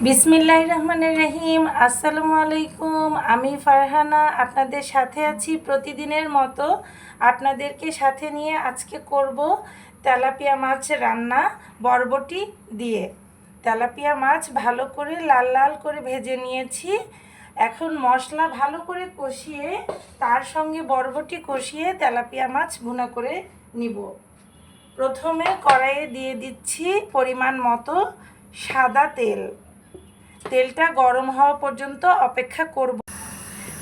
বিসমিল্লাহির রহমানির রহিম। আসসালামু আলাইকুম। আমি ফারহানা আপনাদের সাথে আছি প্রতিদিনের মতো। আপনাদেরকে সাথে নিয়ে আজকে করব তেলাপিয়া মাছ রান্না বরবটি দিয়ে। তেলাপিয়া মাছ ভালো করে লাল লাল করে ভেজে নিয়েছি। এখন মশলা ভালো করে কষিয়ে তার সঙ্গে বরবটি কষিয়ে তেলাপিয়া মাছ ভুনা করে নিব। প্রথমে কড়াইয়ে দিয়ে দিচ্ছি পরিমাণ মতো সাদা তেল। তেলটা গরম হওয়া পর্যন্ত অপেক্ষা করব।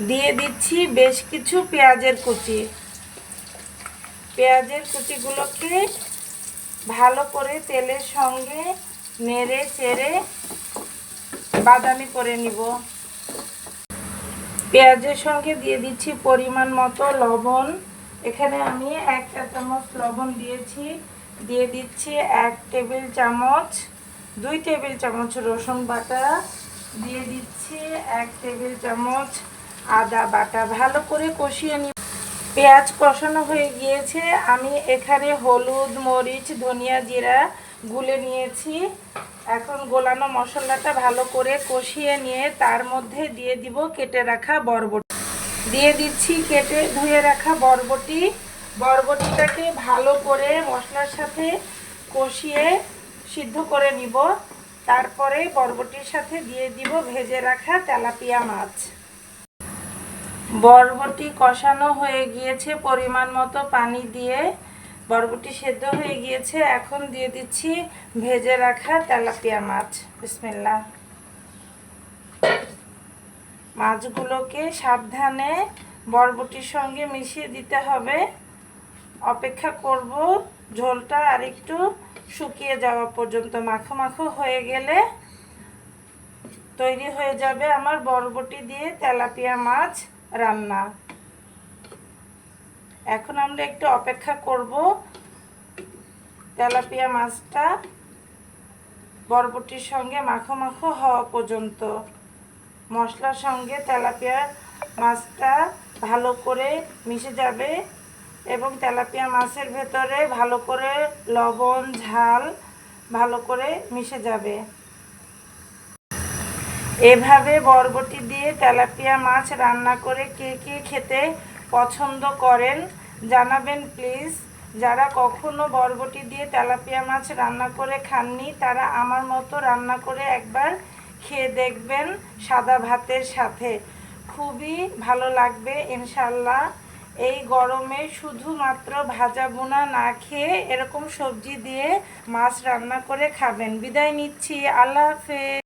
দিয়ে দিচ্ছি বেশ কিছু পেঁয়াজের কুচি। পেঁয়াজের কুচিগুলোকে ভালো করে তেলের সঙ্গে নেড়ে চেড়ে বাদামি করে নিব। পেঁয়াজের সঙ্গে দিয়ে দিচ্ছি পরিমাণ মতো লবণ। এখানে আমি 1 চা চামচ লবণ দিয়েছি। দিয়ে দিচ্ছি 1 টেবিল চামচ 2 টেবিল চামচ রসুন বাটা। দিয়ে দিচ্ছি 1 টেবিল চামচ আদা বাটা। ভালো করে কষিয়ে নিই। পেঁয়াজ কষানো হয়ে গিয়েছে। আমি এখানে হলুদ, মরিচ, ধনিয়া, জিরা গুলে নিয়েছি। এখন গোলানো মশলাটা ভালো করে কষিয়ে নিয়ে তার মধ্যে দিয়ে দিব কেটে রাখা বরবটি। দিয়ে দিচ্ছি কেটে ধুয়ে রাখা বরবটি। বরবটিটাকে ভালো করে মশলার সাথে কষিয়ে সিদ্ধ করে নিব। তারপরে বরবটির সাথে দিয়ে দিব ভেজে রাখা তেলাপিয়া মাছ। বরবটি কষানো হয়ে গিয়েছে পরিমাণ মতো পানি দিয়ে। বরবটি সেদ্ধ হয়ে গিয়েছে। এখন দিয়ে দিচ্ছি ভেজে রাখা তেলাপিয়া মাছ। বিসমিল্লাহ। মাছগুলোকে সাবধানে বরবটির সঙ্গে মিশিয়ে দিতে হবে। অপেক্ষা করব ঝোলটা আরেকটু শুকিয়ে যাওয়া পর্যন্ত। মাখো মাখো হয়ে গেলে তৈরি হয়ে যাবে আমার বরবটি দিয়ে তেলাপিয়া মাছ রান্না। এখন আমরা একটু অপেক্ষা করব তেলাপিয়া মাছটা বরবটির সঙ্গে মাখো মাখো হওয়া পর্যন্ত। মশলার সঙ্গে তেলাপিয়া মাছটা ভালো করে মিশে যাবে এবং তেলাপিয়া মাছের ভেতরে ভালো করে লবণ ঝাল ভালো করে মিশে যাবে। এভাবে বরবটি দিয়ে তেলাপিয়া মাছ রান্না করে কে কে খেতে পছন্দ করেন জানাবেন প্লিজ। যারা কখনো বরবটি দিয়ে তেলাপিয়া মাছ রান্না করে খাননি তারা আমার মতো রান্না করে একবার খেয়ে দেখবেন সাদা ভাতের সাথে। খুবই ভালো লাগবে ইনশাল্লাহ। এই গরমে শুধুমাত্র ভাজা ভুনা না খেয়ে এরকম সবজি দিয়ে মাছ রান্না করে খাবেন। বিদায় নিচ্ছি। আল্লাহ হাফেজ।